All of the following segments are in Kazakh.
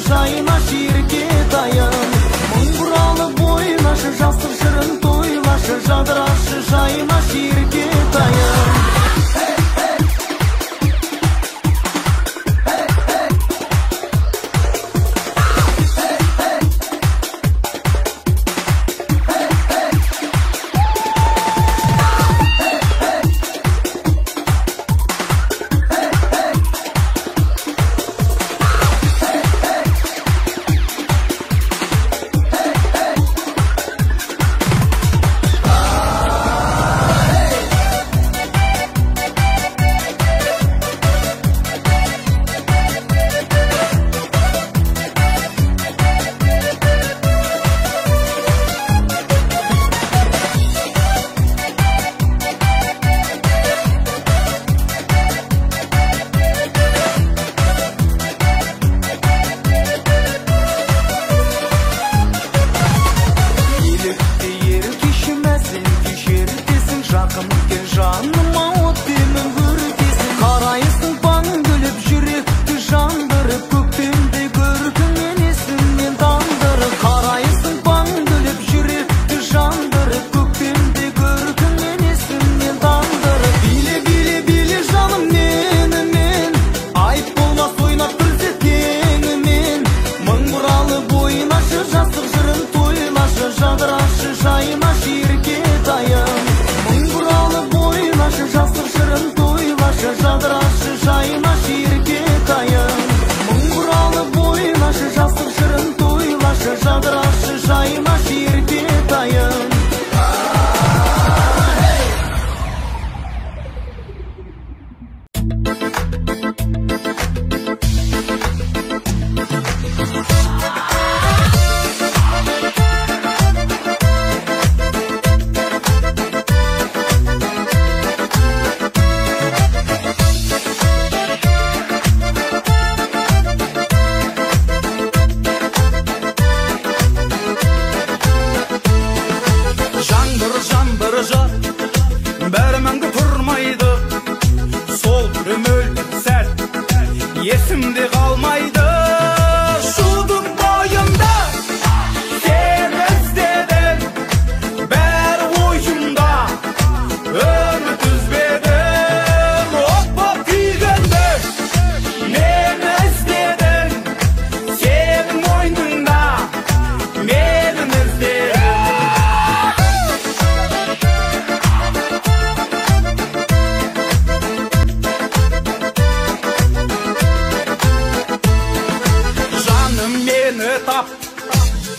жайма шерке дайын. Мың бұралы бойнашы, жастық жырын тойлашы, жадырашы жайма шерке дайын.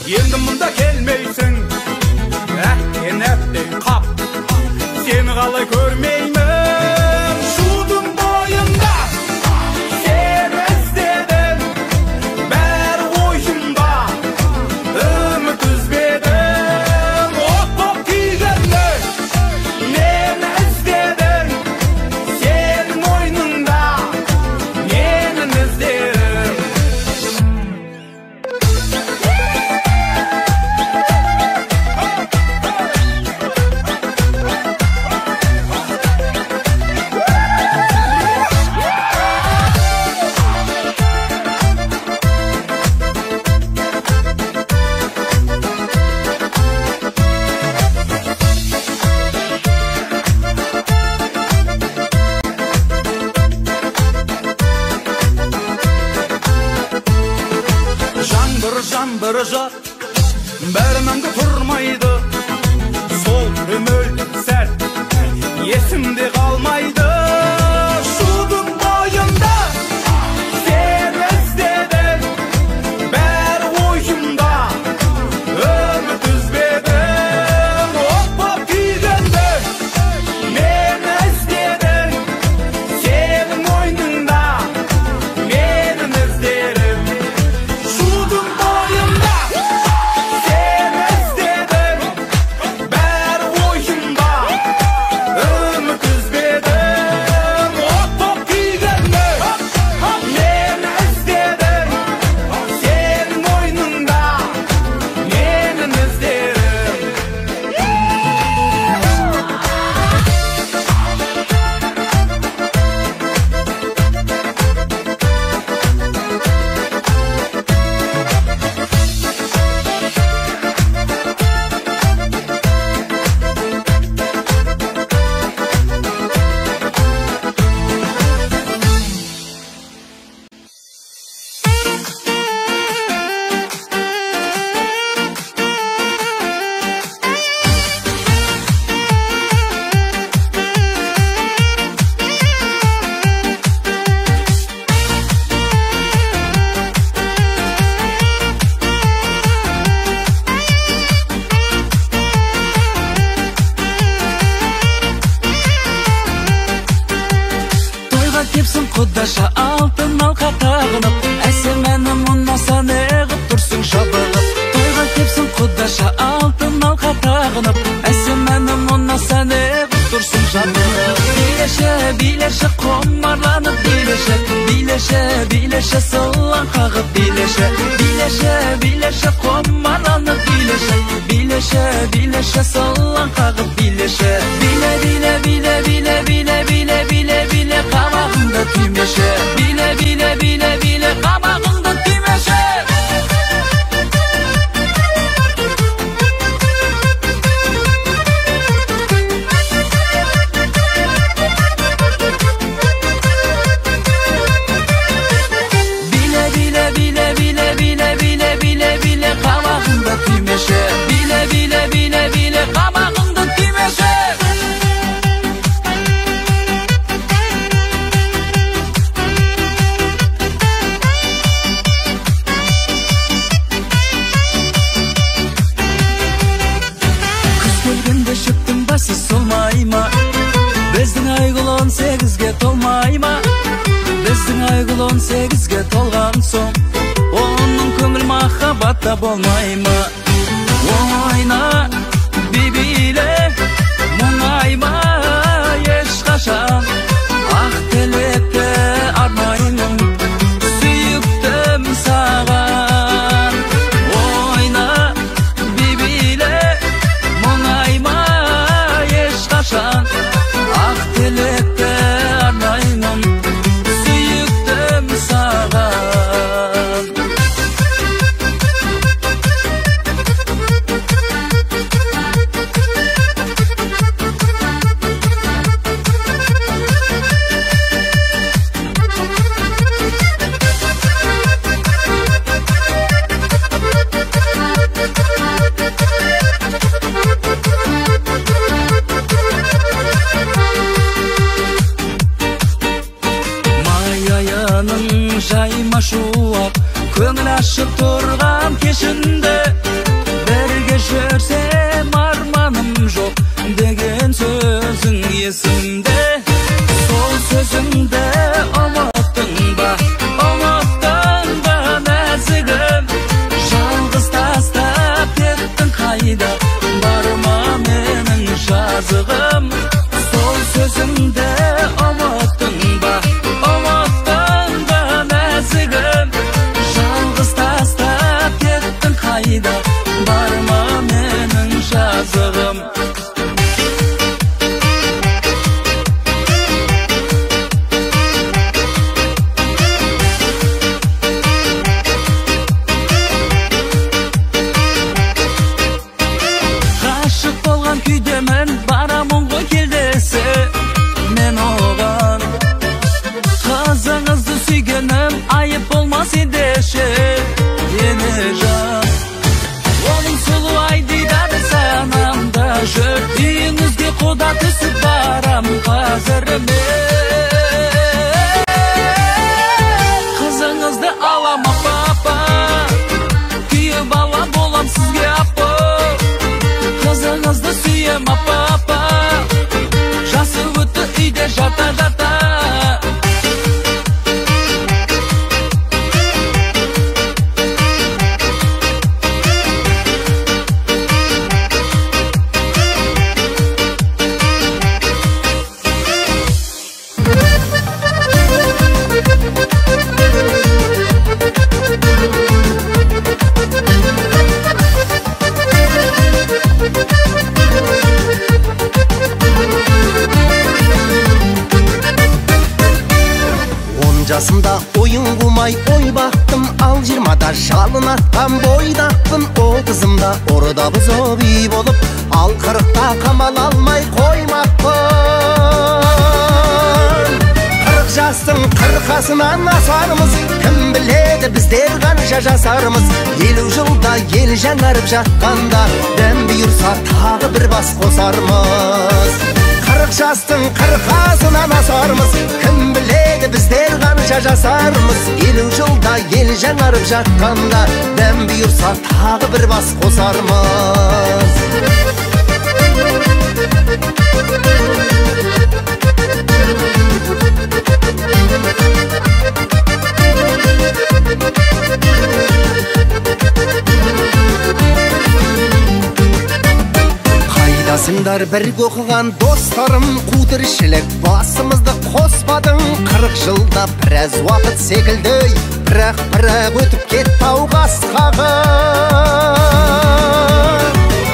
Енді мұнда келмейсің, әттен әттен қап, сені қалай көрмеймін. Шудың бойында сені іздедім, бәрі ойымда, үміт үзбедім. От боп күйгенде мені іздедің, сенің мойныңда менің іздерім. Жаңбыр жат, бәрі мәңгі тұрмайды, сол өмір сәт есімде қалмайды. Шудың бойында сені іздедім, бәрі ойымда, үміт үзбедім. От боп күйгенде мені іздедің, сенің мойныңда менің іздерім. Шудың Ümmü düz beden bileşe komarlanıp bileşe bileşe bileşe sallan kağıp bileşe bileşe bileşe komarlanıp bileşe bileşe bileşe sallan kağıp bileşe bile bile bile bile bile bile bile bile kabağında tümeşe bile bile bile bile kabağında tümeşe. Bile bile bile bile kabağında tümeşe. Kız kelgende şıktım bası solmayma. Bizдің айгүл 18-ге толмайма. Bizдің айгүл 18-ге толған соң оның көңіл махаббатта болмайма. Oyna bibiyle muңайма ешқашан ақ тілекте арнаймын сүйіктім саған. Ойна bibiyle muңайма ешқашан ақ тілекте арнаймын сүйіктім саған. Жайма шуақ көңіл ашып тұрған кешінде бірге жүрсем арманым жоқ деген сөзің есімде. Сол сөзіңді ұмыттың ба нәзігім, жалғыз тастап кеттің қайда, барма менің жазығым. Сол сөзіңді ұмыттың ба жалғыз тастап кеттің қайда, барма менің жазығым. Ғашық болған күйдемін, барамын ғой келдесі мен оған. Қызыңызды сүйгенім айып болмас ендеше ені жан. Оның сұлу айдидары санамда жүр, үйіңізге құда түсіп барам қазір мен. Қызыңызды алама папа, күйіп ала болам сізге апа. Қызыңызды сүйем апа, жасы өтті үйде жата-жата. Жасымда ойын қумай ой бақтым, ал 20-да жалын атқан бойдақпын. О қызымда орда бұзып үй болып, ал 40-та қамал алмай қоймақпын. 40 жастың 40-асынан асармыз, кім біледі біздер қанша жасармыз. 50 жылда ел жаңарып жатқанда, дәм бұйырса тағы бір бас қосармыз. 40 жастың 40-асынан асармыз, кім біледі біздер қанша жасармыз. 50 жылда ел жаңарып жатқанда, дәм бұйырса тағы бір бас қосармыз. Қайдасың да Жылдар бірге оқыған достарым, қу тіршілік басымызды қоспадың. 40 жылда біраз уақыт секілді, бірақ өтіп кетті ау қасқағы.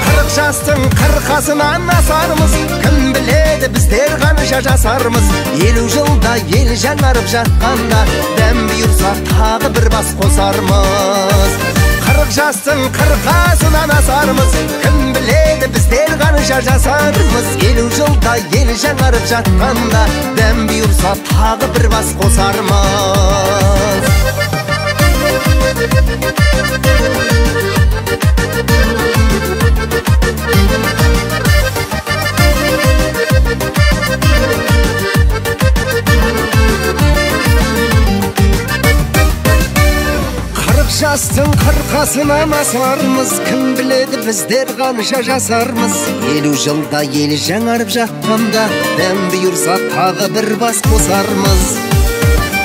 40 жастың 40-асынан асармыз, кім біледі біздер қанша жасармыз. 50 жылда ел жаңарып жатқанда, дәм бұйырса тағы бір бас қосармыз. 40 жастың 40-асынан асармыз, кім біледі біздер қанша жасармыз. 50 жылда ел жаңарып жатқанда, дәм бұйырса тағы бір бас қосармыз. Жастың 40-асынан асармыз, кім біледі біздер қанша жасармыз. 50 жылда ел жаңарып жатқанда, дәм бұйырса тағы бір бас қосармыз.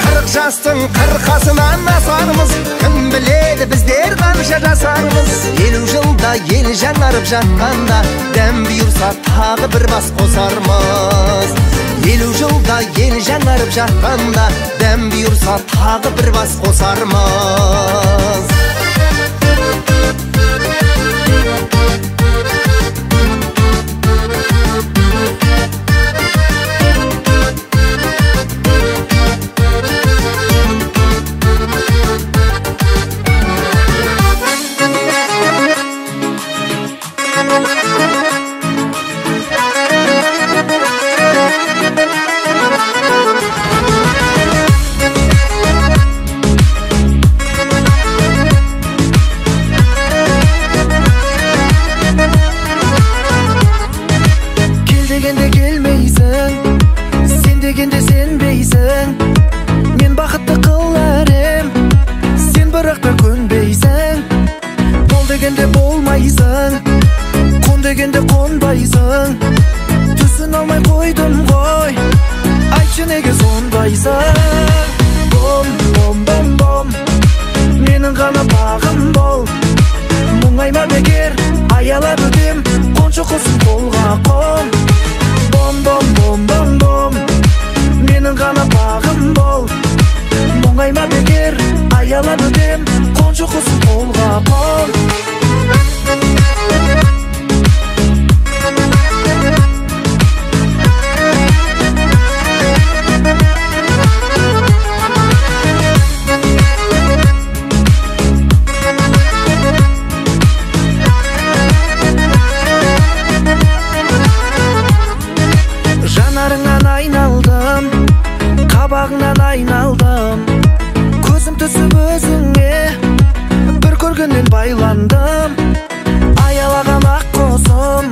40 жастың 40-асынан асармыз, кім біледі біздер қанша жасармыз. 50 жылда ел жаңарып жатқанда, дәм бұйырса тағы бір бас қосармыз. 50 жылда ел жаңарып жатқанда, дәм бұйырса тағы бір бас қосармыз. Түсін алмай қойдым ғой, айтшы неге сондайсың. Бом, бом, бом, бом, менің ғана бағым бол. Мұңайма бекер, аялап өтем, қоншы құсын қолға қон. Бом, бом, бом, бом, бом, менің ғана бағым бол. Мұңайма бекер, аялап өтем, қоншы құсын қолға қон. Жанарыңнан айналдым, қабағыңнан айналдым, көзім түсіп өзіңе бір көргеннен байландым. Аялаған ақ қосым,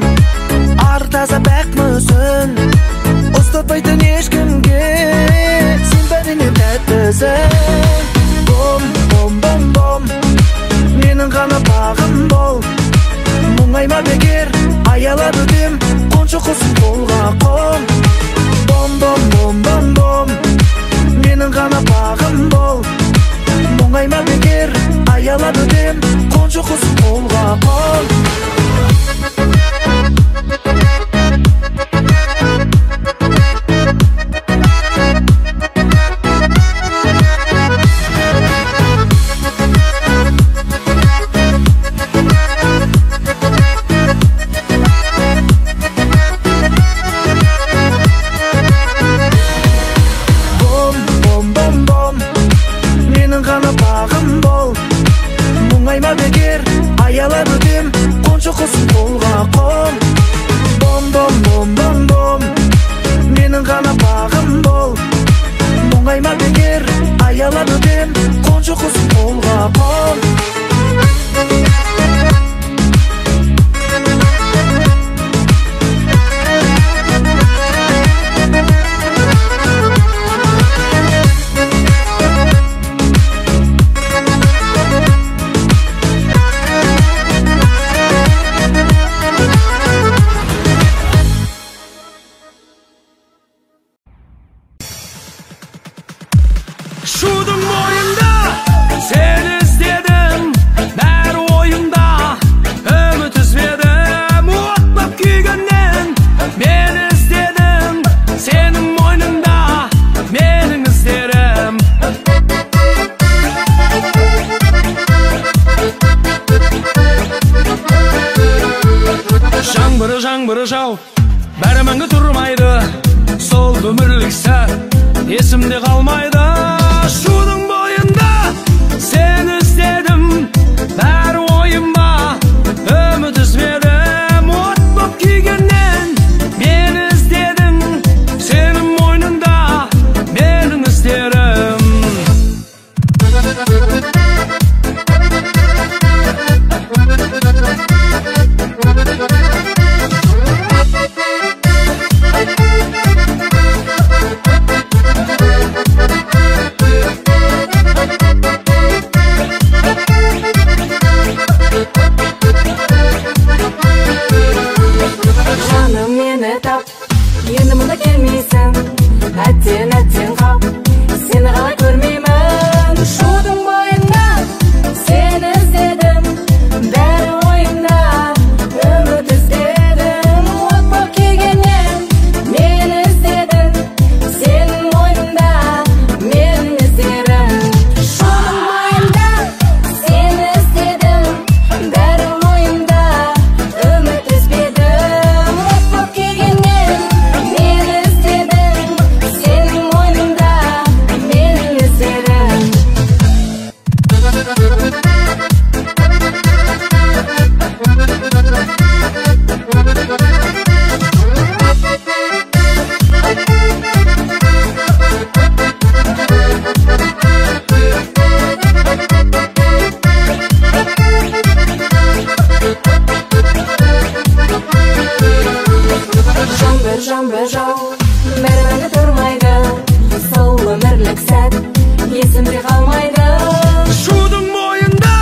ар таза бәк мүсін, ұстатпайтын ешкімге сен бәрінен тәттісің. Бом, бом, бом, бом, менің ғана бағым бол. Мұңайма бекер, аялап өтем, қоншы құсын қолға қон. Бом, бом, бом, бом, бом, менің ғана бағым бол. Мұңайма бекер, аялап өтем, қоншы құсын қолға қон. Мұңайма бекер, аялап өтем, қоншы құсын қолға қон. Бом, бом, бом, бом, бом, менің ғана бағым бол. Мұңайма бекер, аялап өтем, қоншы құсын қолға қон. Şudun boyunda seni istedim. таң бір жау бәрі мәңгі тұрмайды сол өмірлік сәт есімде қалмайды шудың бойында сені іздедім бәрі ойыма үміт үзбедім от боп күйгеннен мені іздедің сенің мойныңда менің іздерім Жаным мені тап, енді мұнда келмейсің әттен қап, сені қалай көрмеймін шудың бойында сені іздедім бәрі ойымда үміт іздедім от боп күйгеннен мені іздедің сенің мойныңда менің іздерім шудың бойында сені іздедім бәрі ойымда үміт үзбедім от боп күйгеннен мені іздедің сенің мойныңда менің іздерім жаңбыр жау бәрі мәңгі тұрмайды сол өмірлік сәт есімде қалмайды шудың бойында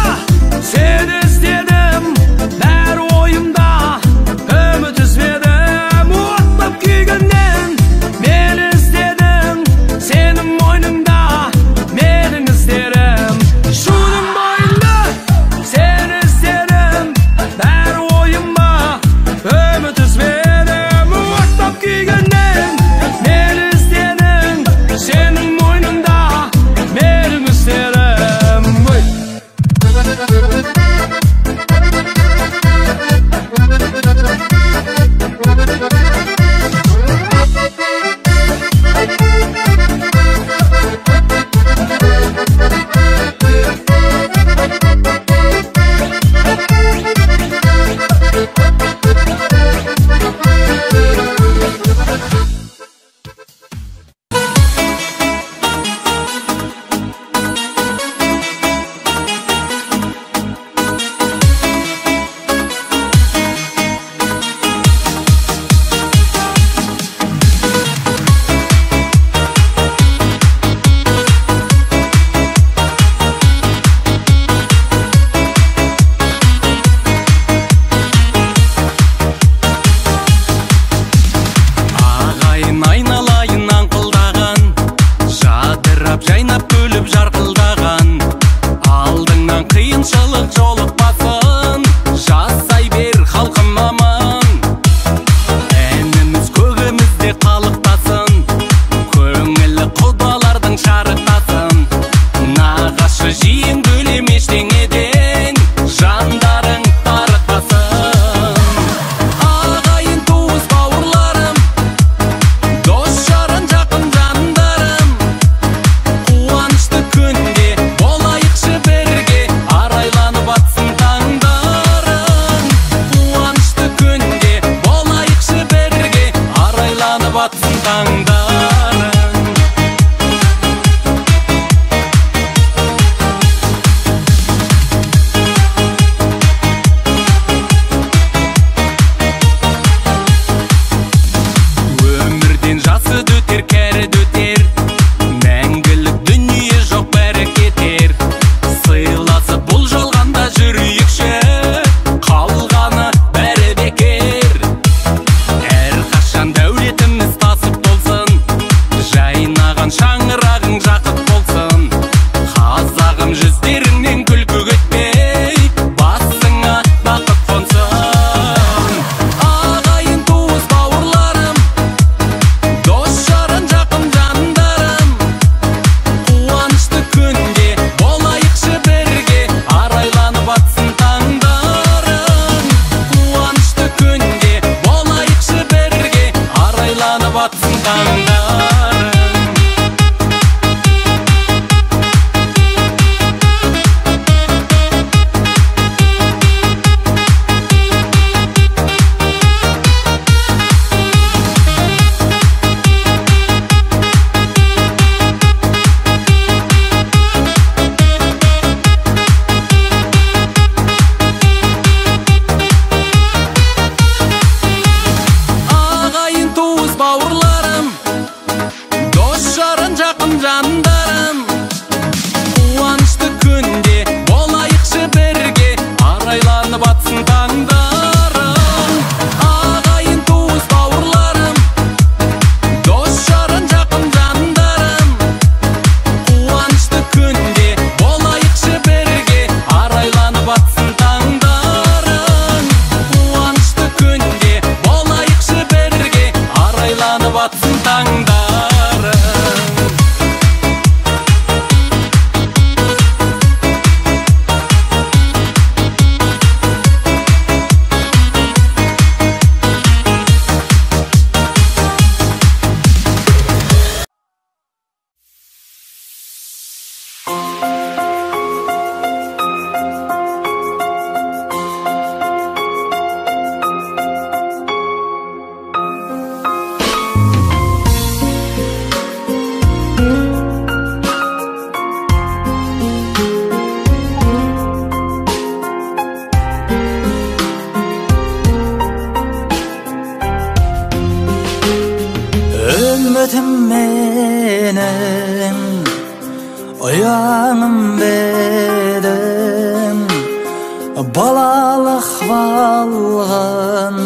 Балалық балғын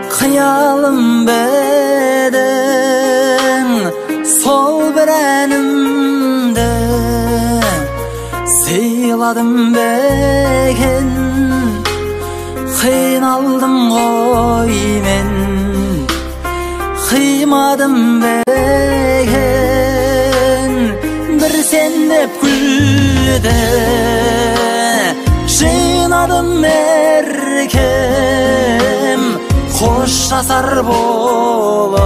қиялым бедің сол бір әнімді сыйладым бекен қиналдым ғой мен қимадым бекен бір сен деп күлді жинадым еркем қоштасар болып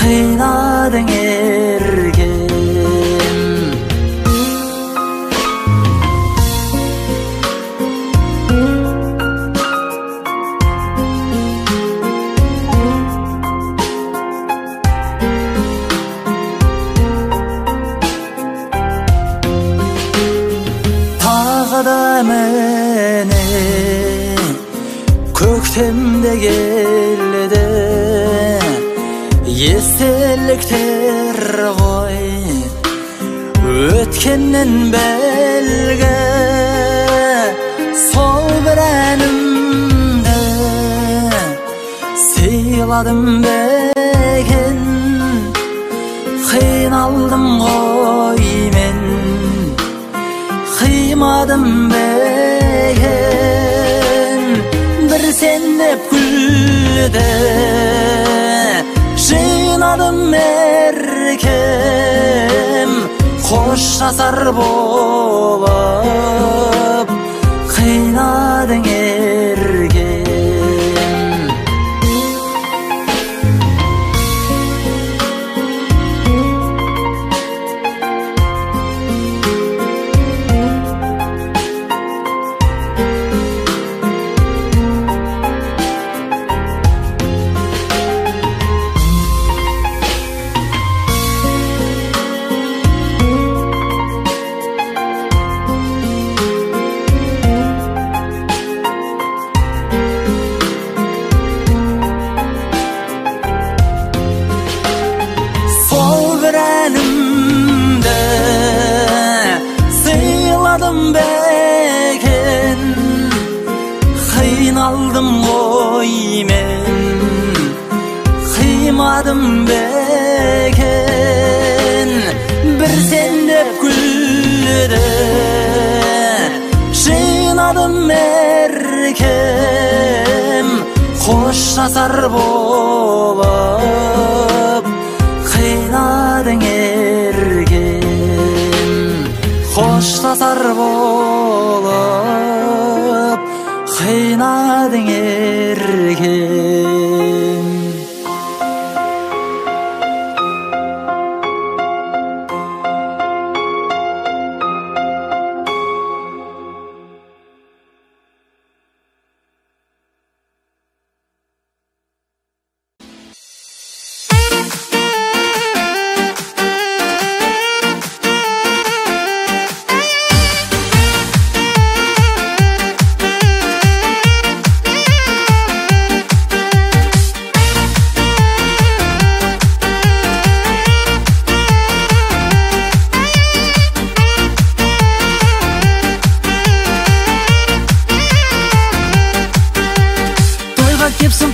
қинадың еркем Mene köktemde geldi естеліктер ғой өткеннен белгі сол бір әнімді сыйладым бекен қиналдым ғой мен қимадым бекен бір сен деп күлді жинадым еркем қоштасар болып қинадың еркем бекен қиналдым ғой мен қимадым бекен бір сен деп күлді жинадым еркем қоштасар болып қинадың еркем қоштасар болып қинадың еркем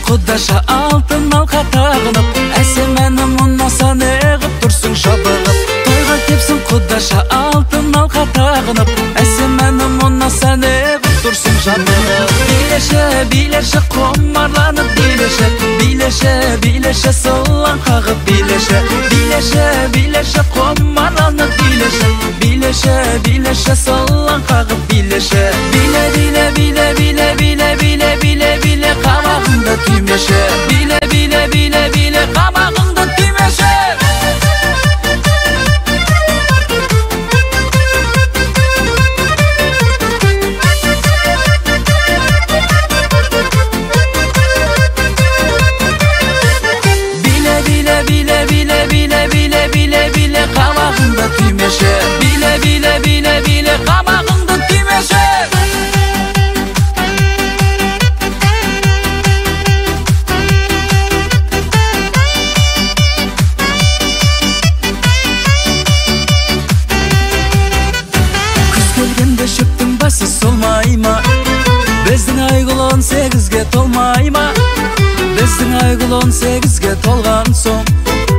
Құдаша алтын алқа тағынып әсемәні мұнаса неғып тұрсың жабығып тойға кепсің құдаша алтын алқа тағынып әсемәні мұнаса неғып тұрсың жабығып билеші құмарланып билеші сылаң қағып билеші құмарланып билеші сылаң қағып билеші биле қабағыңды түймеші биле қабағыңды түймеші биле қабағыңды түймеші биле қабағыңды түймеші yıl 18'ge tolgan soň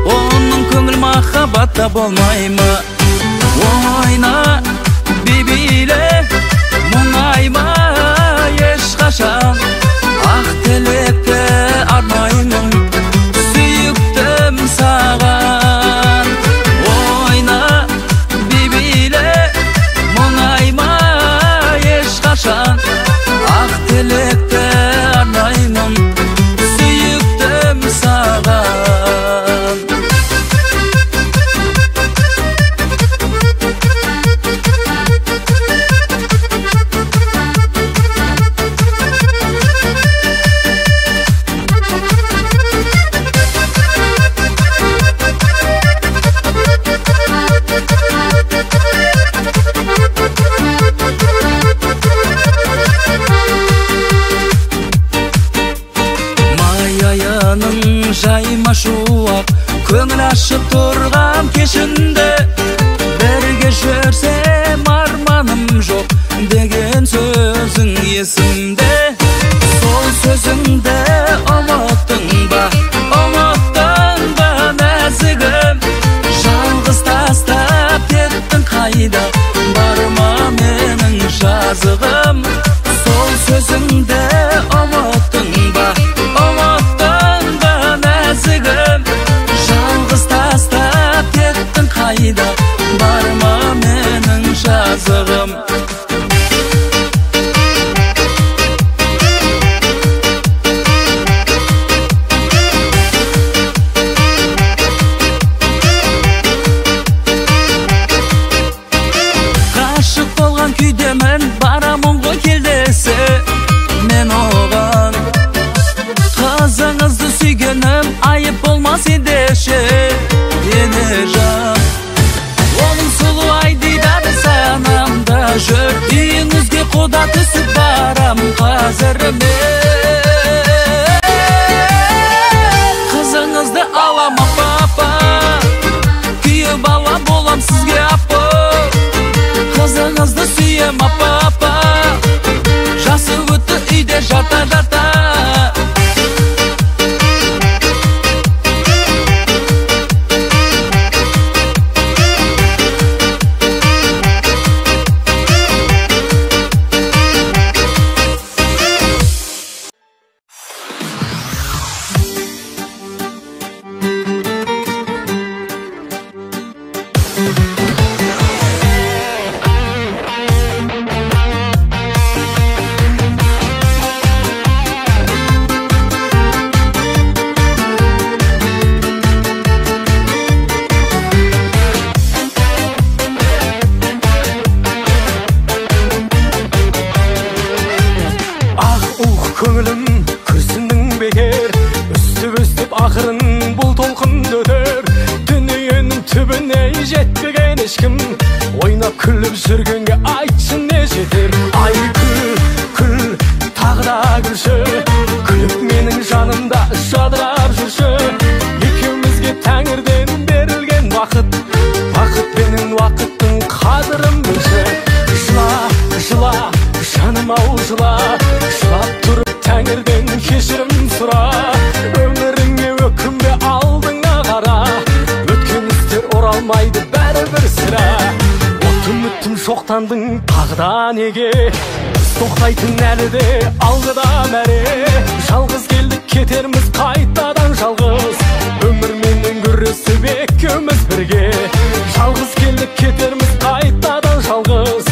onun köngül mahabbatda bolmaymy? Oyna bibile muңayma eşkaşan ak telekte armaymın süýükdim sagan. Oyna bibile muңayma eşkaşan ak telekte armaymın süýükdim sagan. Jayma şuak köngül aşıp turgan keşinde bergejörsem armanım jok degen sözüň esimde. Sol sözüňde omottun ba näzigim jalgyz tastap kettin kayda barma meniň жазygym. Sol sözüňde omottun ba jalgyz tastap kettin kayda barma meniň жазygym. Gaşyk bolgan küýdemen baramyň goý keldese men ogan kızыңızды süýgenim ayıp bolmaz edeşe enejan. Onun sulu aydy bäri sanamda jörtüňizge koda tüsüp baram hazır men. Kızыңızды alam papa küýü bala bolam sizge apa. Kızыңızды süýem papa jasy ötdi üýde jata jata. Oynap külüp sürgünge aytsın ne jeter. Ay kül tağda gülsü külüp menin janımda şadırap жүрsü. Ekimizge Täңirden berilgen vakit benim vakitin kadırım bilse. Jyla janym-aw jyla jylap turup Täңirden keşirim sura. Ömürüňe ökümbe aldyňa kara ötken isler oralmaydy bäribir sıra. Ümittim şoktandın tağda nege toktaytın älide algıda märe. Жалгыз keldik ketermiz kaytadan жалгыз ömür menden görüsüp ekimiz birge. Жалгыз keldik ketermiz kaytadan жалгыз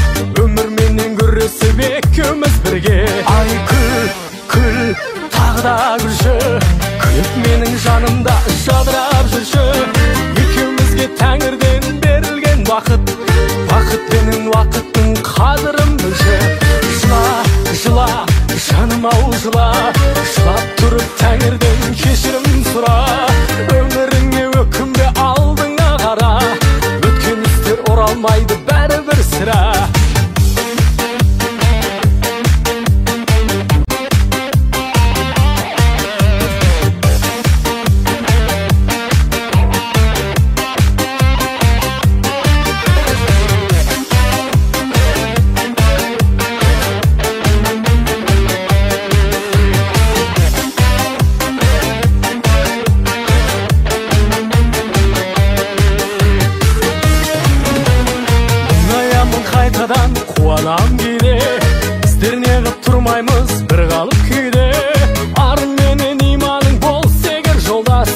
ömür menden görüsüp ekimiz birge. Ay kül tağda gülsü külüp meniň janymda şadırap жүрsü. Ekimizge Täңirden berilgen vakit benim vakitin kadırım bilse. Jyla janym-aw jyla jylap turup Täңirden keşirim sura. Ömürüňe ökümbe aldyňa kara ötken isler oralmaydy bäribir sıra. анам кейде біздер неғып тұрмаймыз бір қалып күйде арың менен иманың болса егер жолдас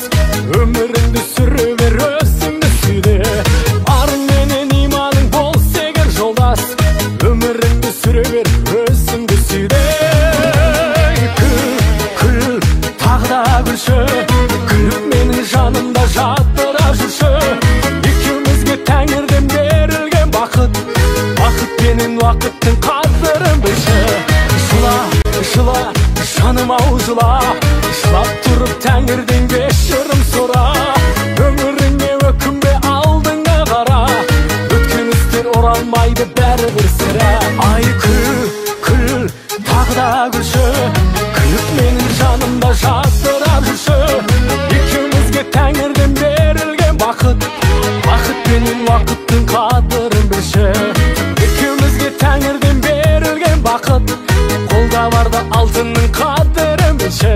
өміріңді сүре бер өзіңді сүйде арың менен иманың болса егер жолдас өміріңді сүре бер өзіңді сүйде күл тағы да күлші күліп менің жанымда жаттыра жүрші екеумізге тәңірден берілген бақыт бақытпенен уақыттың қадірін білші жыла жаным-ау жыла жылап тұрып тәңірден кешірім сұра өміріңе өкінбе алдыңа қара өткен істер оралмайды бәрібір сірә ай күл тағы да күлші күліп менің жанымда жаттырап жүрші екеумізге тәңірден берілген бақыт бақытпенен уақыттың қадірін білші екеумізге тәңірден берілген бақыт қолда барда алтынның қадірін білші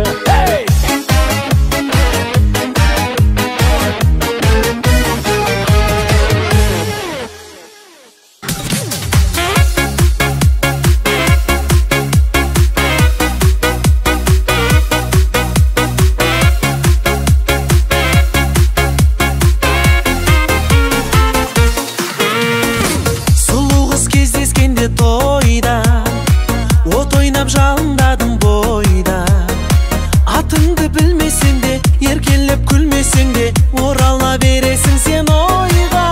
жалындадым бойда атыңды білмесең де еркелеп күлмесең де орала бересің сен ойға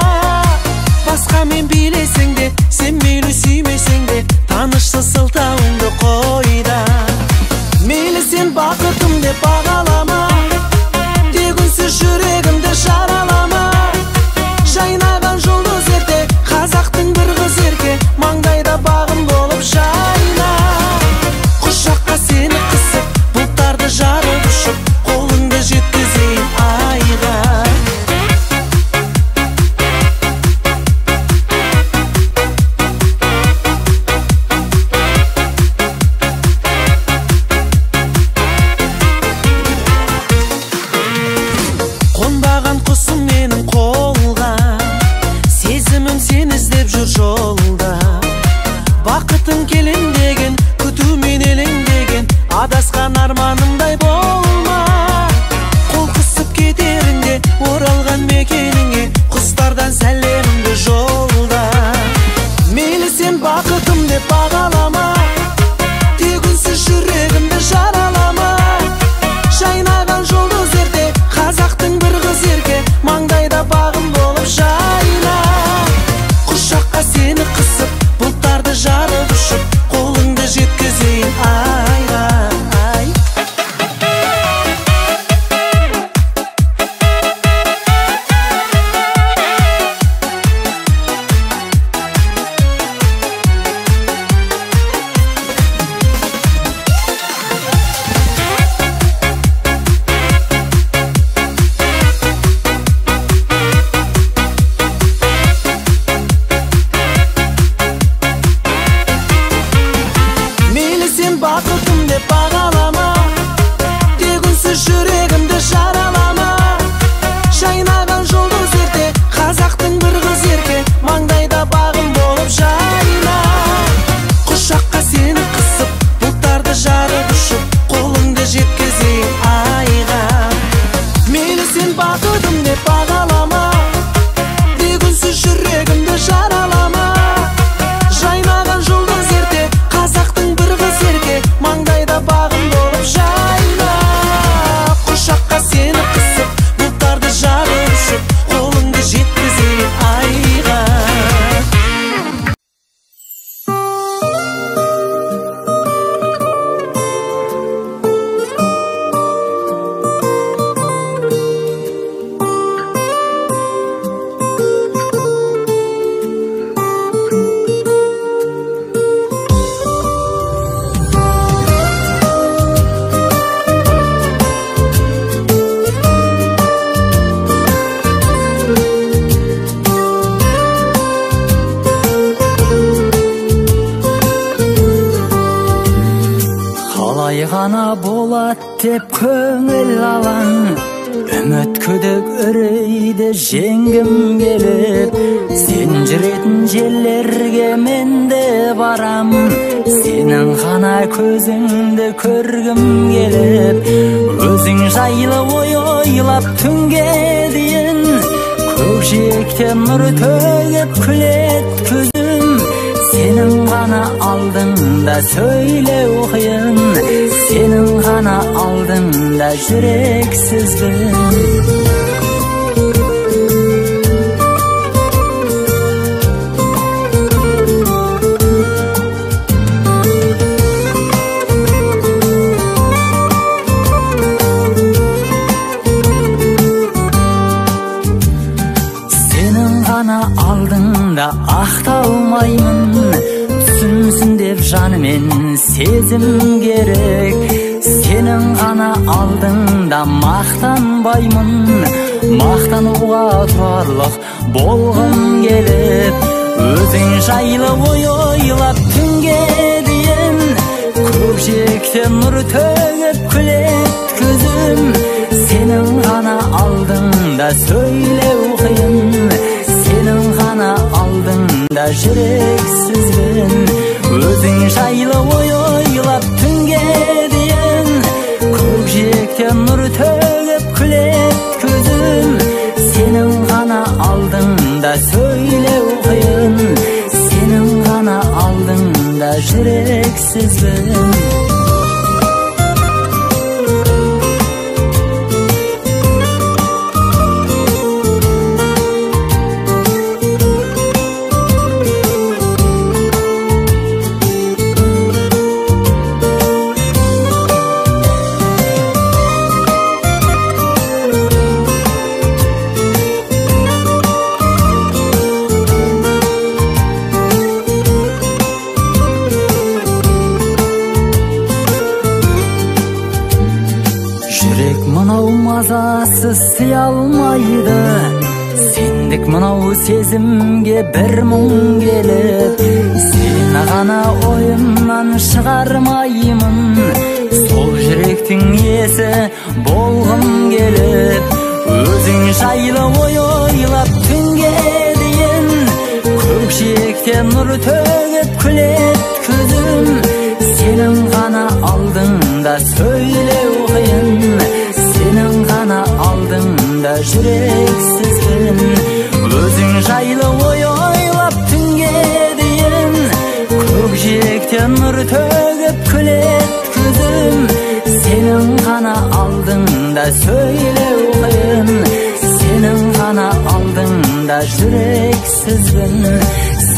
басқамен билесең де сен мейлі сүймесең де танышсы сылтауыңды қойда мейлі сен бақытым деп бағалама тек үнсіз жүрегімді жаралама жайнаған жұлдыз ерте қазақтың бір қыз ерке маңдайда бағым болып жайна құшаққа сені қысып бұлттарды жарып ұшып қолыңды жеткізейін айға қонбаған құсым менің қолға сезімім сені іздеп жүр жолда бақытым келеңдеген күтумен елеңдеген адасқан арманымдай болма қол қысып кетеріңде оралған мекеніңе құстардан сәлемімді жолда мейлі сен бақытым деп бағалама тек үнсіз жүрегімді жаралама жайнаған жұлдыз ерте қазақтың бір қыз ерке маңдайда бағым болып жайна құшаққа сені қысып бұлттарды жарып ұшып қолыңды жеткізейін айға бақытым деп бағалама тек үнсіз жүрегімді жаралама жайнаған жұлдыз ерте қазақтың бір қыз ерке маңдайда бағым болып жайна құшаққа сені қысып бұлттарды жарып ұшып қолыңды жеткізейін айға мейлі сен бақытым деп бағалама тек үнсіз жүрегімді жаралама жайнаған жұлдыз ерте қазақтың бір қыз ерке маңдайда бағым болып жайна құшаққа сені қысып бұлттарды жарып ұшып қолыңды жеткізейін айға ғана болат деп көңіл алаң Үміткөдік үрейді жеңгім келіп, сен жүретін жерлерге мен де барам. Сенің ғана көзіңді көргім келіп, өзің жайлы ойлап түнге дейін, көкжиектен нұр төгіп күлет көзім. Сенің ғана алдыңда сөйлеу қиын, сенің ғана алдыңда жүрексізбін. Алдыңда ақталмаймын, түсінсін деп жанымен сезім керек. Сенің ғана алдыңда мақтанбаймын, мақтануға тұрарлық болғым келіп, өзің жайлы ойлап түнге дейін, көкжиектен нұр төгіп күлет көзім. Сенің ғана алдыңда сөйлеу қиын, сенің ғана алдыңда жүрексізбін. Өзің жайлы ойлап түнге дейін, көкжиектен нұр төгіп күлет көзім. Сенің ғана алдыңда сөйлеу қиын, сенің ғана алдыңда жүрексізбін. Мазасы сый алмайды, сендік мынау сезімге бір мұң келіп, сені ғана ойымнан шығармаймын, сол жүректің иесі болғым келіп, өзің жайлы ойлап түнге дейін, көкжиектен нұр төгіп күлет көзім. Сенің ғана алдыңда сөйлеу қиын, сенің ғана алдыңда жүрексізбін. Өзің жайлы ойлап түнге дейін, көкжиектен нұр төгіп күлет көзім. Сенің ғана алдыңда сөйлеу қиын, сенің ғана алдыңда жүрексізбін.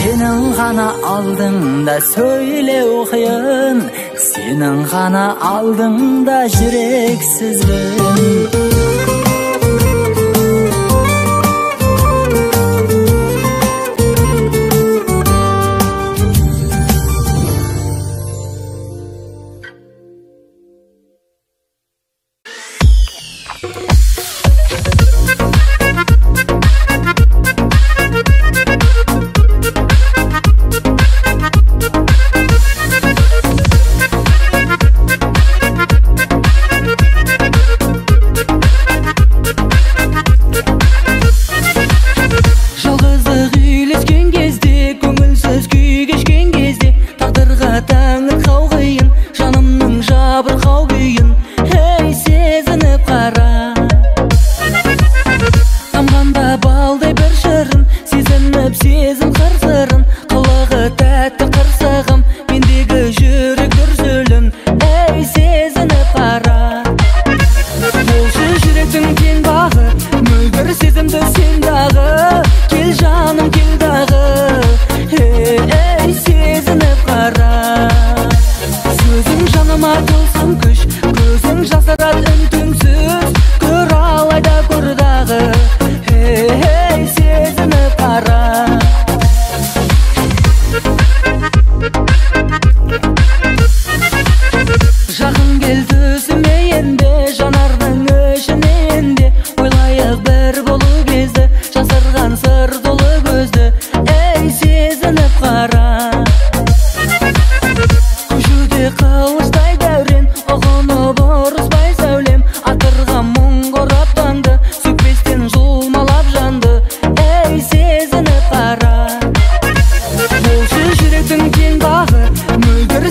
Сенің ғана алдыңда сөйлеу қиын, сенің ғана алдыңда жүрексізбін.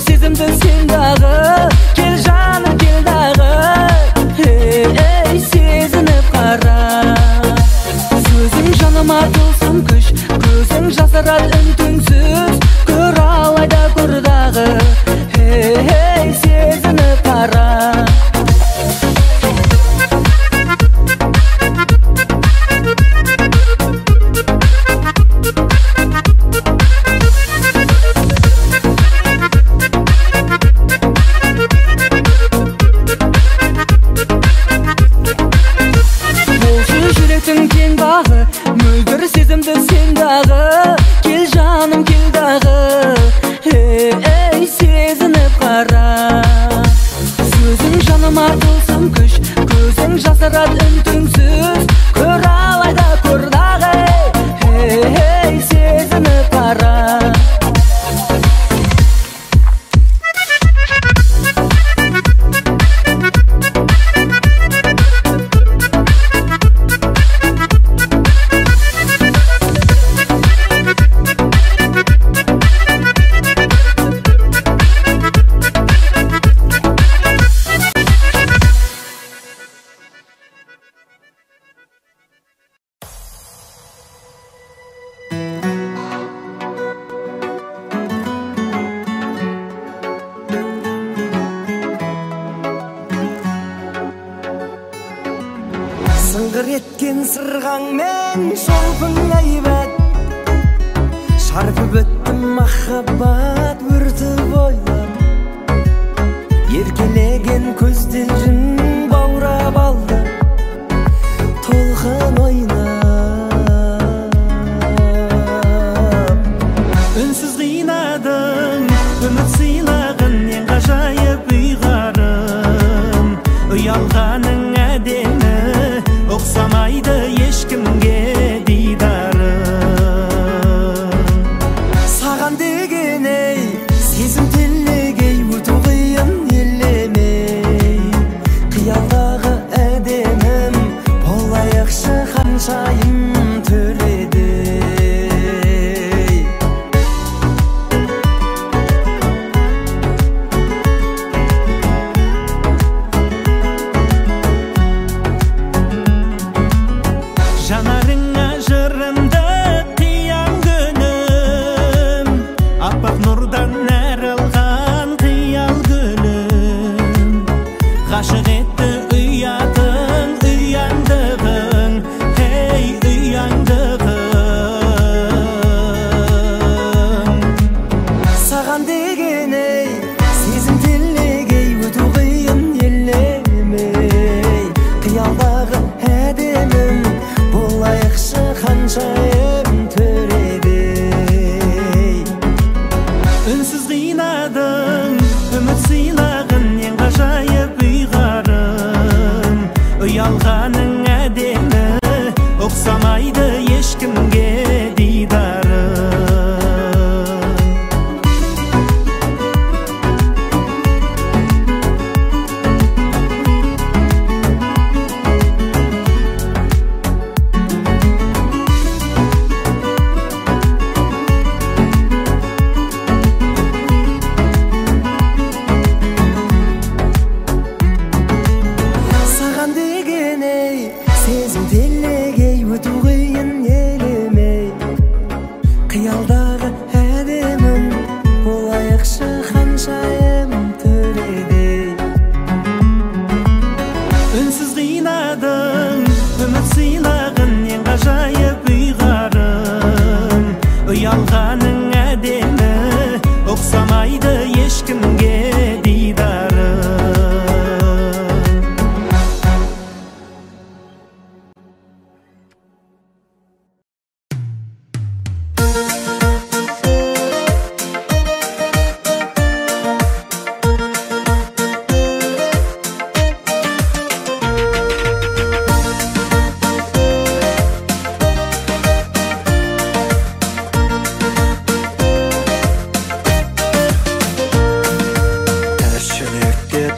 сезімді сен дағы, кел жаным кел дағы, ей сезініп қара. Сөзің жаныма тылсым күш, көзің жасырады үн-түнсіз, көр алайда көр дағы, ей сезініп қара. Мөлдір сезімді сен дағы, кел жаным кел дағы, ей сезініп қара. Сөзің жаныма тылсым күш, көзің жасырады үн-түнсіз, көр алайда көр дағы, ей сезініп қара. Сыңғыр еткен сырғаңмен шолпың әйбат, шарпып өтті махаббат өрті бойлап. Еркелеген көздерін баурап алды толқын ойнап. Үнсіз қинадың үміт сыйлағын, ең ғажайып ұйғарым, ұялғаның әдемі, ұқсамайды ешкімге дидарым. Саған деген ей сезім телегей, өту қиын елемей, қиялдағы әдемім, болайықшы ханшайым төредей. Жанарыңа жырымды қиян күнім, аппақ нұрдан нәрілған қиял гүлім. Ғашық етті ұятың, ұяңдығың, ей ұяңдығың. Саған деген ей сезім телегей, өту қиын елемей, қиялдағы әдемім, болайықшы ханшайым төредей. Үнсіз қинадың үміт сыйлағын, ең ғажайып ұйғарым, ұялғаның әдемі, ұқсамайды ешкімге дидарым. Саған деген ей сезім телегей, өту қиын елемей, қиялдағы әдемім, болайықшы ханшайым төредей. Үнсіз қинадың үміт сыйлағын, ең ғажайып ұйғарым, ұялғаның әдемі, ұқсамайды ешкімге дидарым.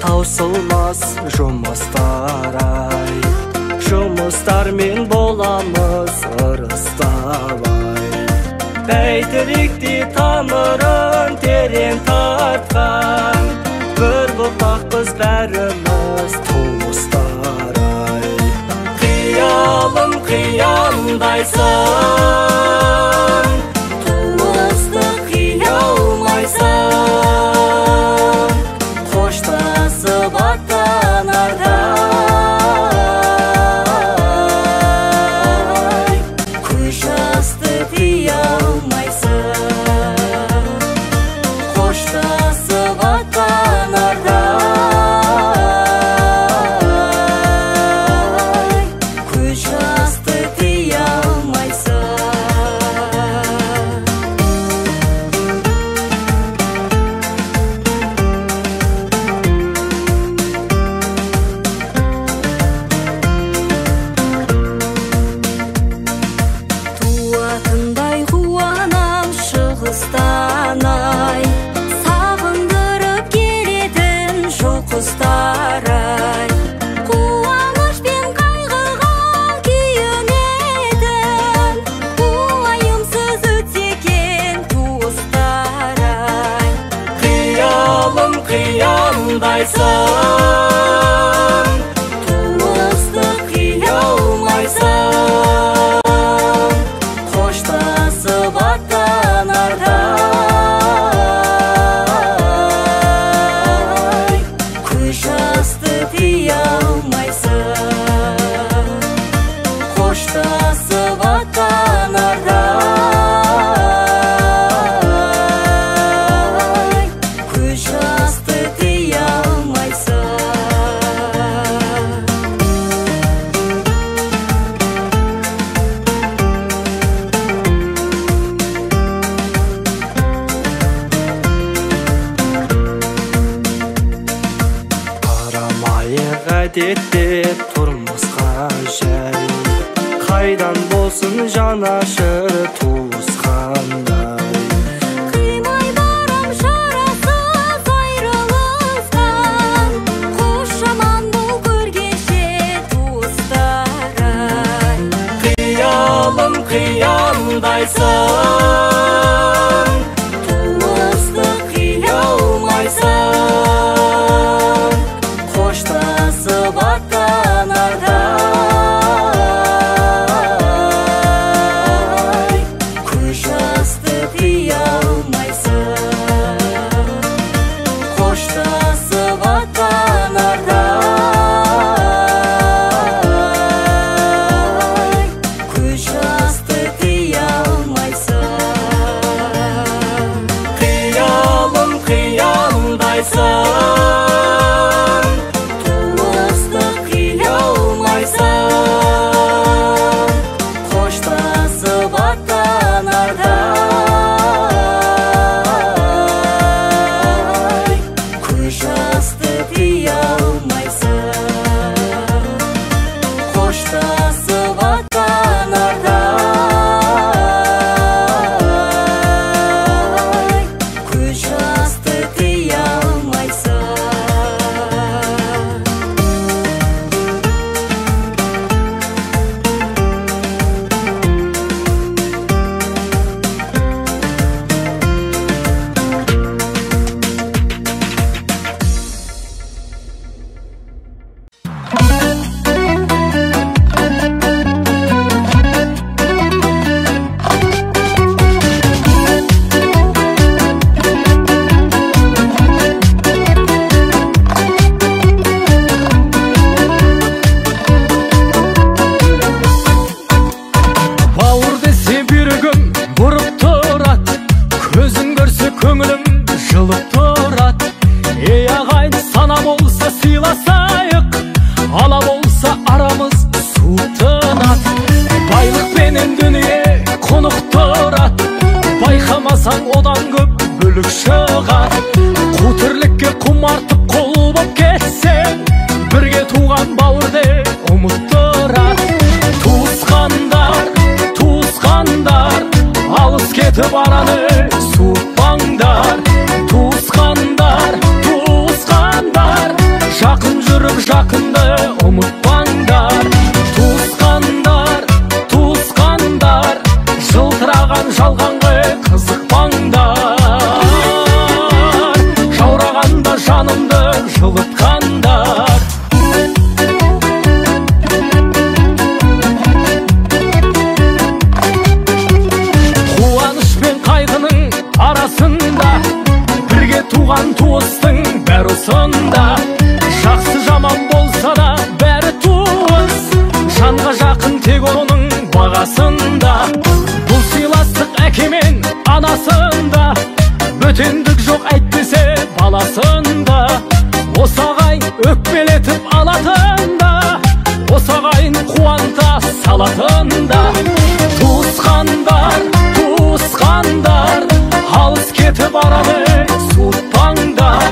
таусылмас жұмыстар ай, жұмыстармен боламыз ырыстабай. Бәйтеректе тамырын терең тартқан алмайсың, туысты қия алмайсың, қоштасып аттанардай көш асты тия алмайсың, қоштасып аттанардай көш асты тия алмайсың. Қарамайық әдетте тұрмысқа жай, қайдан болсын жанашыр туысқандай. Қимай барам шарасыз айрылыстан, қош аман бол көргенше туыстар-ай. Қиялым қиялдайсың, туысты қия алмайсың, қоштасып аттанардай көш асты тия алмайсың, қоштасып аттанардай көш асты тия алмайсың. Қиялым қиялдайсың, туысты қия алмайсың, қоштасып аттанардай көш асты тия алмайсың, қоштасып аттанардай көш асты тия алмайсың. Бауыр десе бүйрегім бұрып тұрат, көзің көрсе көңілім жылып тұрат. Ей ағайын, сана болса сыйласайық, ала болса арамыз суытынат. Байлықпенен дүние қонық тұрат, байқамасаң одан көп бүлік шығар. Қу тірлікке құмартып қол боп кетсең, бірге туған бауырды ұмыттырат. Туысқандар, туысқандар, алыс кетіп араны суытпаңдар. Туысқандар, туысқандар, жақын жүріп жақынды ұмытпаңдар. Туысқандар, туысқандар, жылтыраған жалғанға қызықпаңдар. Жаурағанда жанымды жылытқандар. Қуаныш пен қайғының арасында, бірге туған туыстың бәрі осында. Жақсы жаман болса да бәрі туыс, жанға жақын тек оның бағасында. Бұл сыйластық әке мен анасында, бөтендік жоқ әйтпесе баласында. Осы ағайын өкпелетіп алатында, осы ағайын қуанта салатында. Туысқандар, туысқандар, алыс кетіп араны суытпаңдар.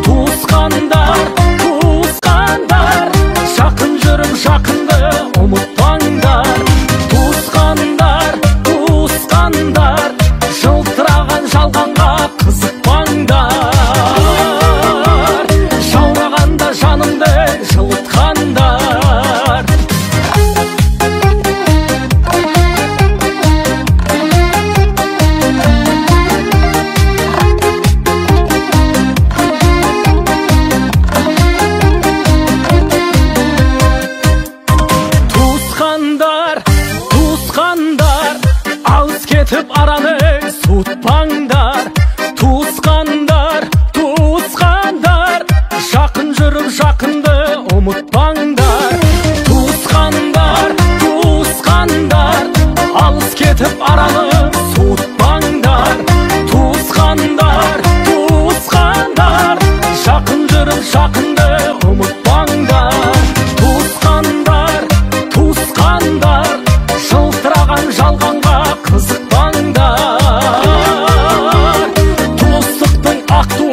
Туысқандар, туысқандар, жақын жүріп жақынды ұмытпаңдар. Туысқандар, туысқандар, жылтыраған жалғанға қызықпаңдар. Жаурағанда жанымды жылытқандар.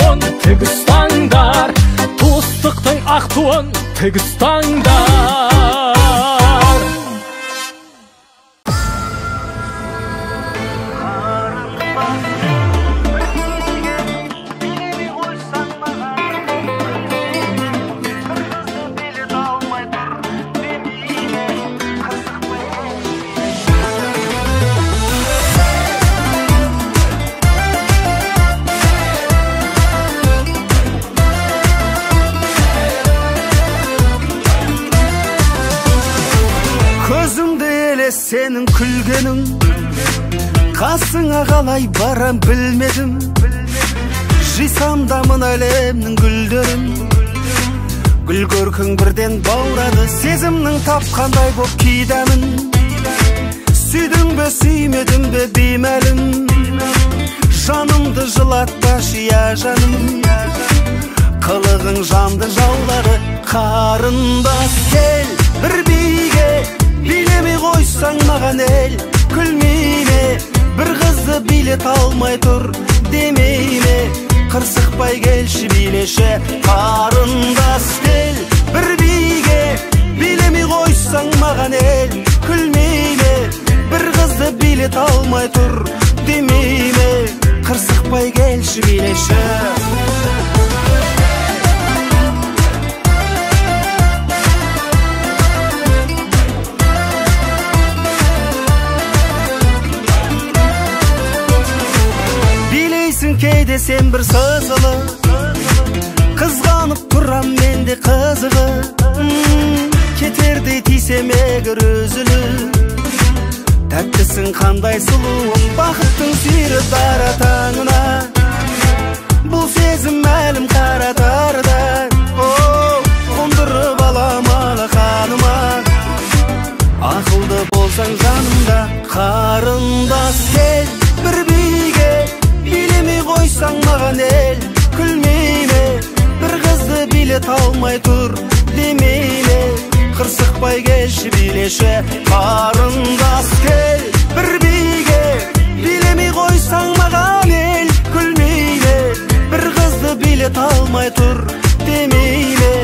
туын тігіз таңдар, туыстықтың ақ туын тігіз таңдар. Senin күлгенің қасыңа қалай барам білмедім. Жисам да мына әлемнің гүлдерін, гүл көркің бірден баурады сезімнің тапқандай боп кидәмін. Сүйдің бе сүймедің бе беймәлім, жанымды жылатпашы я жаным. Қылығың жанды жаулады қарындас, кел бір биге билемей қойсаң маған ел, күлмейме бір қызды билет алмай тұр демейме. Қырсықпай келші билеші қарындас, кел бір биге билемей қойсаң маған ел, күлмейме бір қызды билет алмай тұр демейме. Қырсықпай келші билеші. Кейде сен бір сызылы, қызғанып тұрам менде қызығы. Кетердей тисем егер өзілі, тәттісің қандай сұлуым, бақыттың сүйрі дара таңына. Бұл сезім мәлім қаратарда, қондырып аламалы қаныма. Ақылды болсаң жанымда қарындас, кел бір биге билемей қойсаң маған ел, күлмейме бір қызды билет алмай тұр демейме. Қырсықпай келші билеші қарындас, кел бір биге билемей қойсаң маған ел, күлмейме бір қызды билет алмай тұр демейме.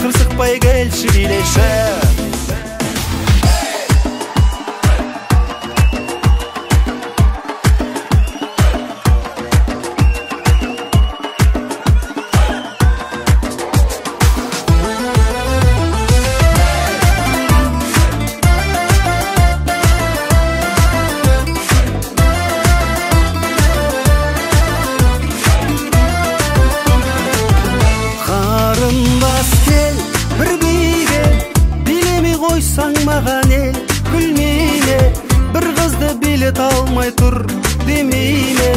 Қырсықпай келші билеші. Маған ел, күлмейме бір қызды билет алмай тұр демейме.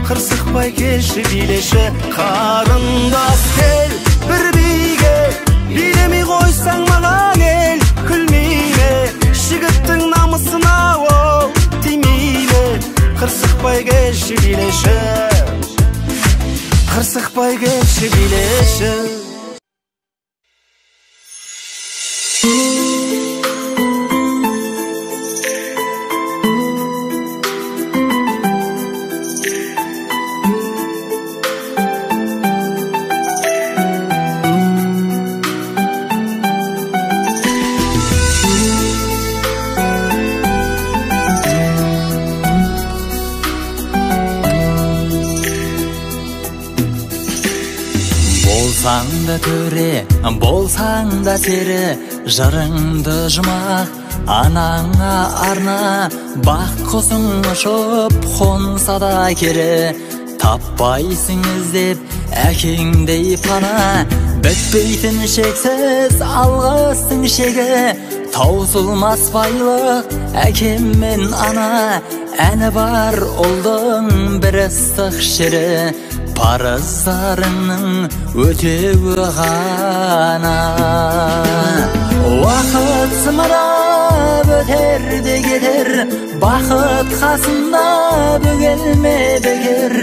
Қырсықпай келші билеші қарындас, кел бір биге билемей қойсаң маған ел, күлмейме жігіттің намысына ол тимейме. Қырсықпай келші билеші, қырсықпай келші билеші. Болсаң да төре, болсаң да тері, жырыңды жұмақ анаңа арна. Бақ құсың ұшып қонса да кері, таппайсың іздеп әкеңдей пана. Бітпейтін шексіз алғыстың шегі, таусылмас байлық әкем мен ана. Әні бар ұлдың бір ыстық шері, парыздарыңның өтеуі ғана. Уақыт сымырап өтер де кетер, бақыт қасында бөгелме бекер.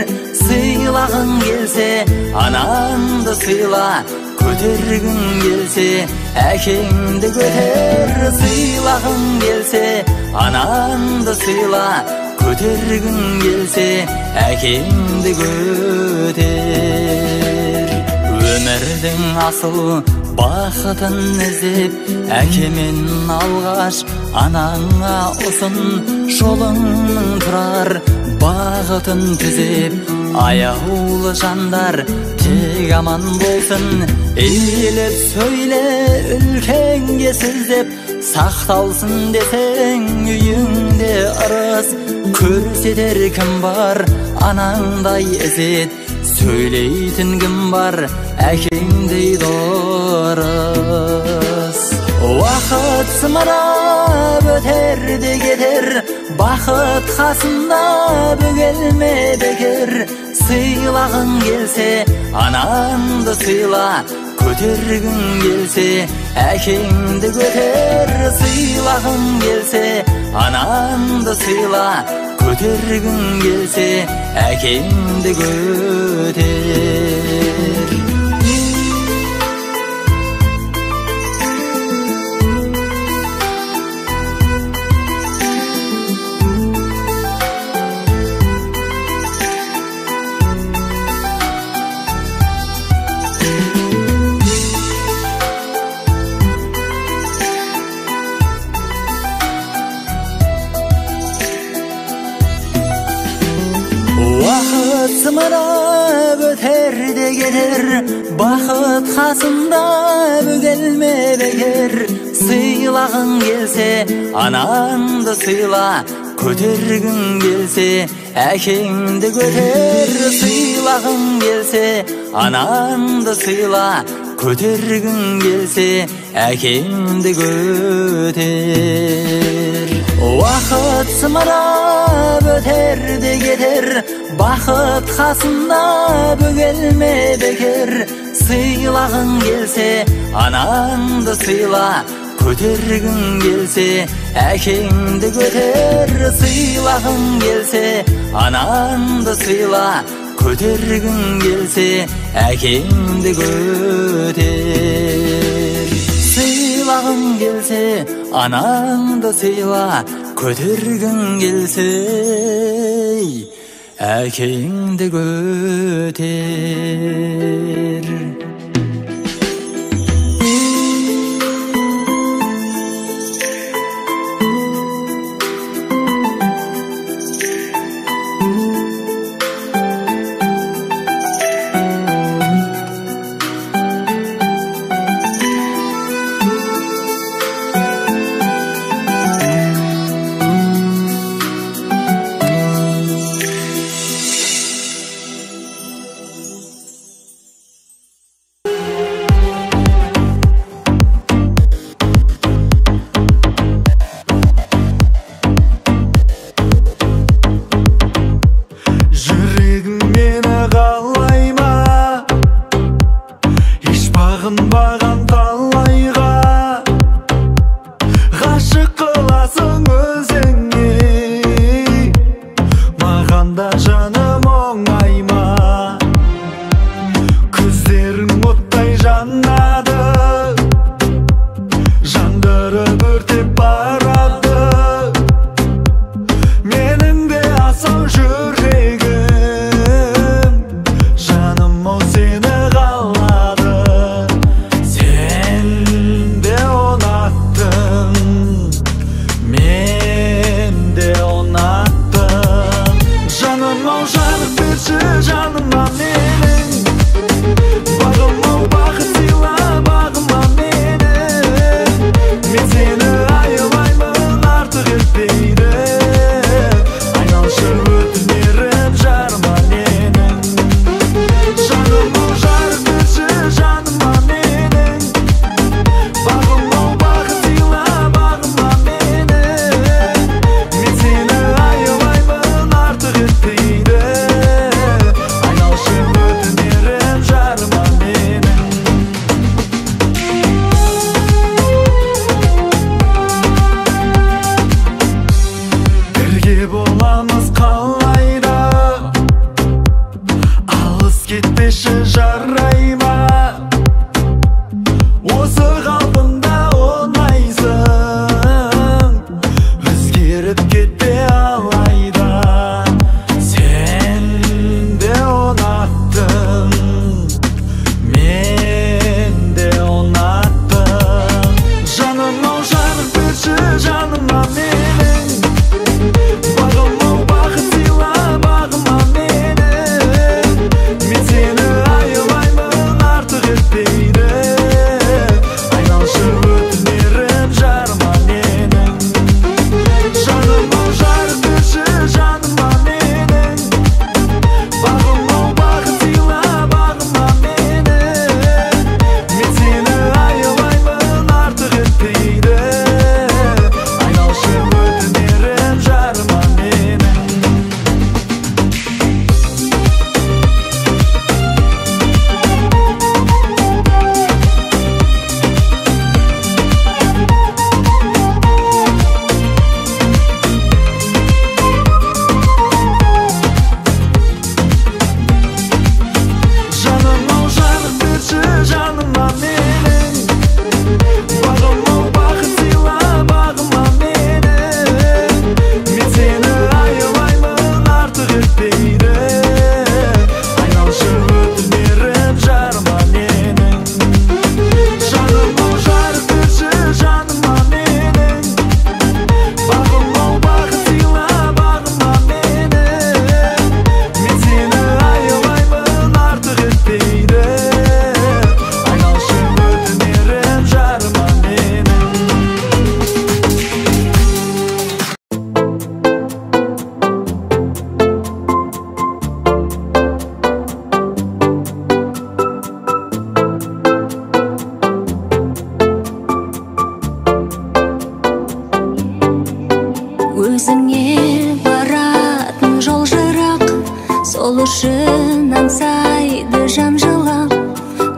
Сыйлағың келсе анаңды сыйла, көтергің келсе әкеңді көтер. Сыйлағың келсе анаңды сыйла, көтергің келсе әкеңді көтер. Сендердің асыл бақытын іздеп әкемен алғаш анаңа ұсын жолыңның тұрар бағытын түзеп аяулы жандар тек аман болсын елеп сөйле үлкенге сілтеп сақталсын десең үйіңде ырыс көрсетер кім бар анаңдай ізет сөйлейтін кім бар әкеңдей дұрыс уақыт сымырап өтер де кетер бақыт қасында бөгелме бекер сыйлағың келсе анаңды сыйла көтергің келсе әкеңді көтер сыйлағың келсе анаңды сыйла көтергің келсе әкеңді көтер Сымырап өтер де кетер бақыт қасында бөгелме бекер сыйлағың келсе анаңды сыйла көтергің келсе әкеңді көтер сыйлағың келсе анаңды сыйла көтергің келсе әкеңді көтер уақыт сымырап өтер де кетер бақыт қасында бөгелме бекер сыйлағың келсе анаңды сыйла көтергің келсе әкеңді көтер сыйлағың келсе анаңды сыйла көтергің келсе әкеңді көтер сыйлағың келсе анаңды сыйла көтергің келсе әкеңді көтер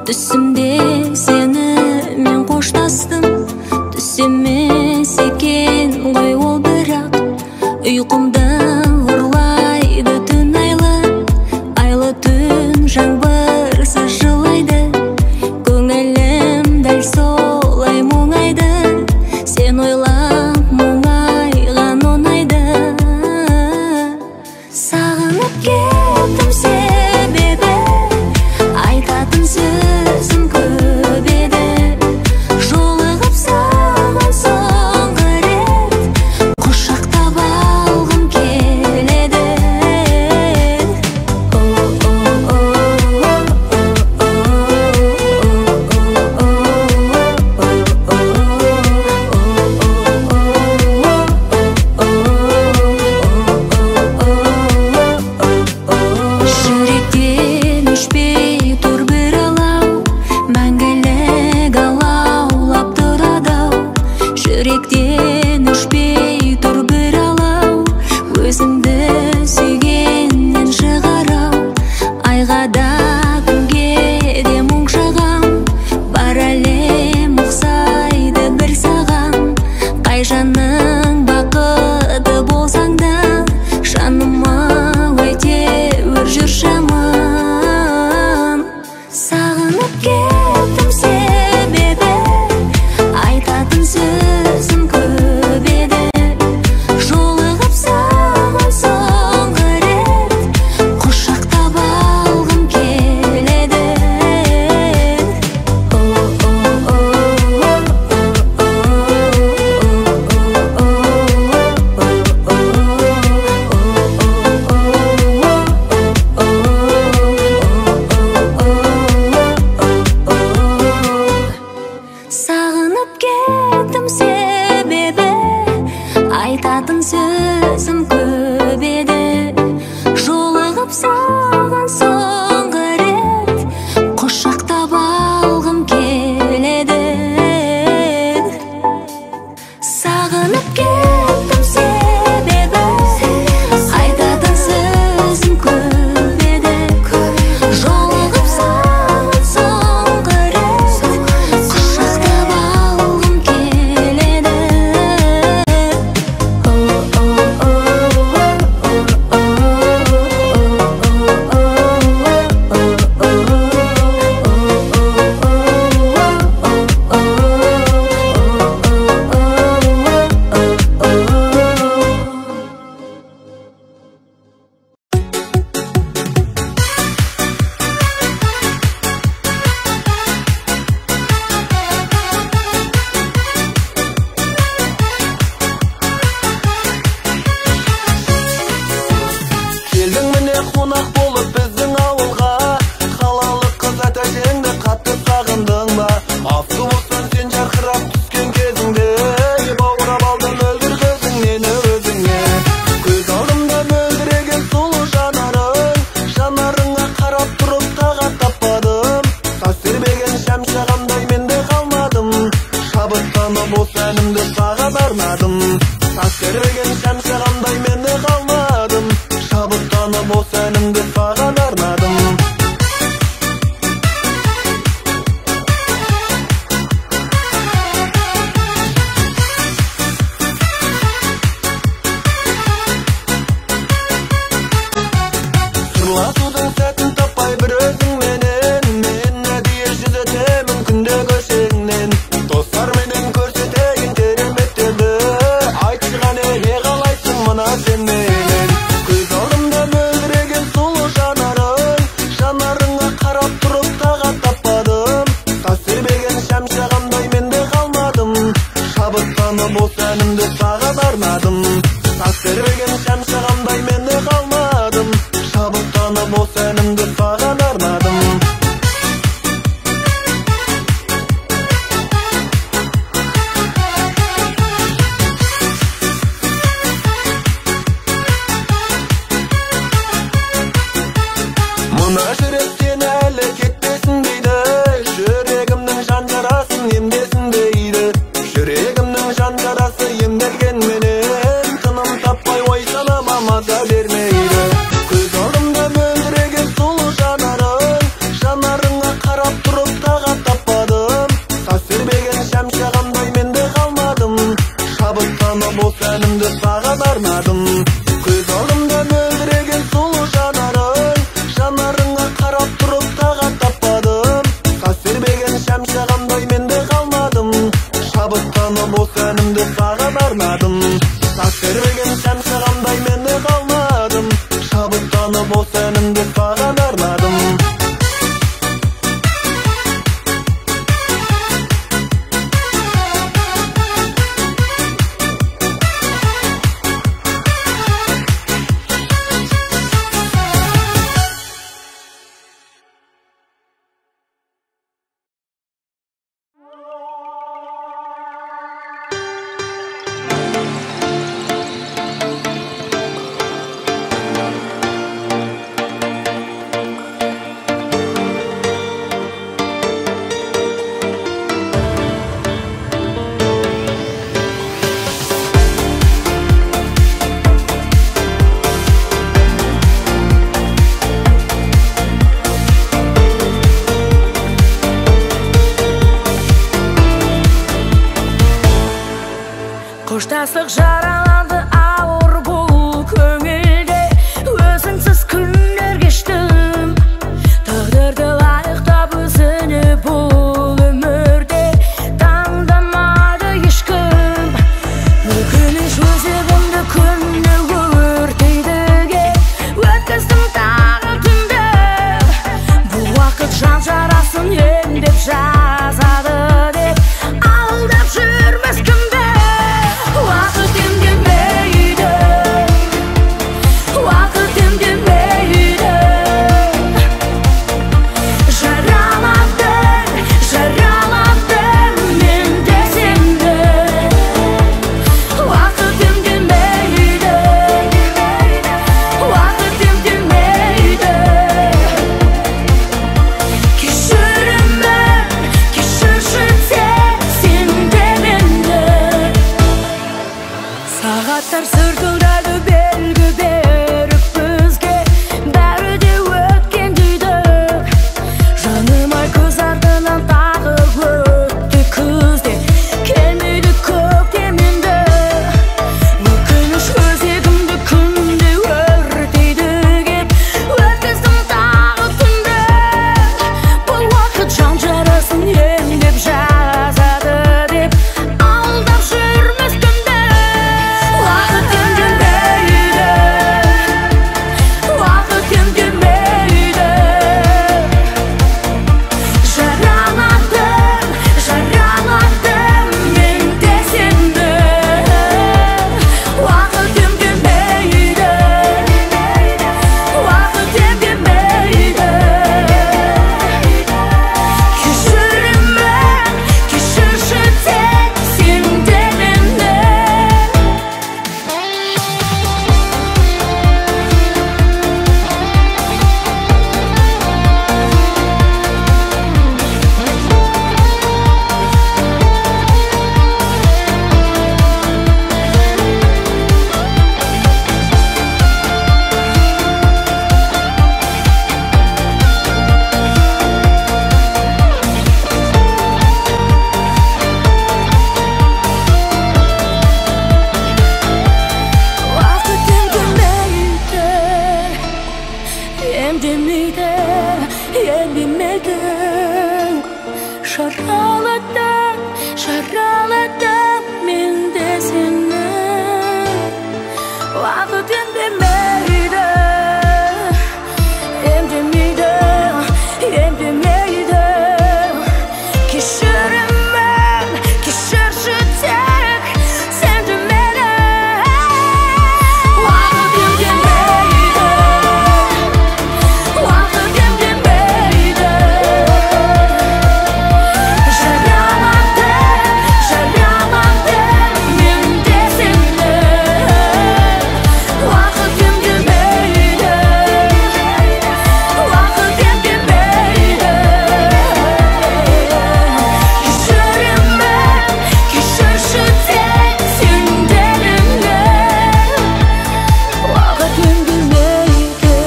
Түсімде сені мен қоштастым, түсемес екен ғой ол бірақ. Ұйқымда ұрлайды түн айлы түн жаңбырсыз жылайды. Көңілім дәл солай мұңайды, сен ойлап мұңайған оңайды. Сағынып кеттім себебі, айтатын сөзім көп. Қоштастық жараланды ауыр бұл көңілде, өзіңсіз күндер кештім. Тағдырды лайықтап өзіне бұл өмірде таңдамады ешкім. Өкініш өзегімді күнде өртейдіге өткіздім тағы түнді. Бұл уақыт жан жарасын емдеп жазады деп алдап жүрмес кімді. Уақыт емдемейді, уақыт емдемейді. Жараладың мен де сені. Уақыт емдемейді, уақыт емдемейді. Кешірімін, кешірші сен де мені. Сағаттар сыртылдайды белгі беріп бізге, бәрі де өткен дейді. Жаным ай көз артынан тағы өтті күзде, келмейді көктем енді. Өкініш өзегімді күнде өртейді кеп өткіздім тағы түнді. Бұл уақыт жан жарасын емдеп жазады деп алдап жүрмес кімді. Уақыт емдемейді, уақыт емдемейді. Жараладың мен де сені. Уақыт емдемейді, уақыт емдемейді. Кешірімін, кешірші сен де мені. Уақыт емдемейді, емдемейді, емдемейді. Жараладың мен де сені. Уақыт емдемейді, емдемейді, емдемейді. Кешірімін, кешірші тек сен де мені. Уақыт емдемейді, уақыт емдемейді. Жараладың мен де сені. Уақыт емдемейді, уақыт емдемейді. Кешірімін, кешірші тек сен де мені. Уақыт емдемейді.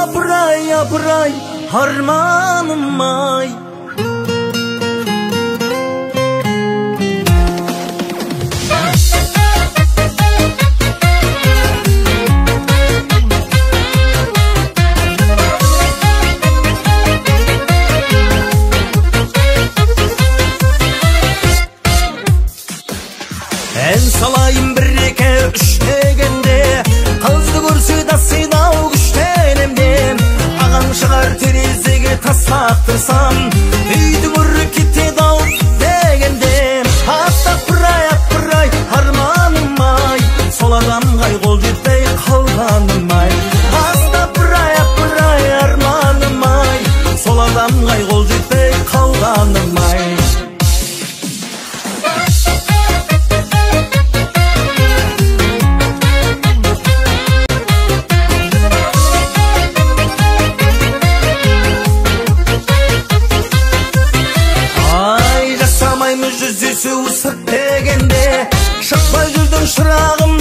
Апырай, апырай, арманым ай. Ән салайын бір екі үш дегенде, қызды көрсе да сыйнау күштенемде. Ағаң шығар терезеге тастап тұрсам, үйдің үрі кетеді ау дегенде. Апырай, арманым ай, сол адамға қол жетпей қалғаным ай. Апырай, арманым ай, сол адамға қол жетпей қалғаным ай. Жүздесу сырт дегенде, шықпай жүрдің шырағым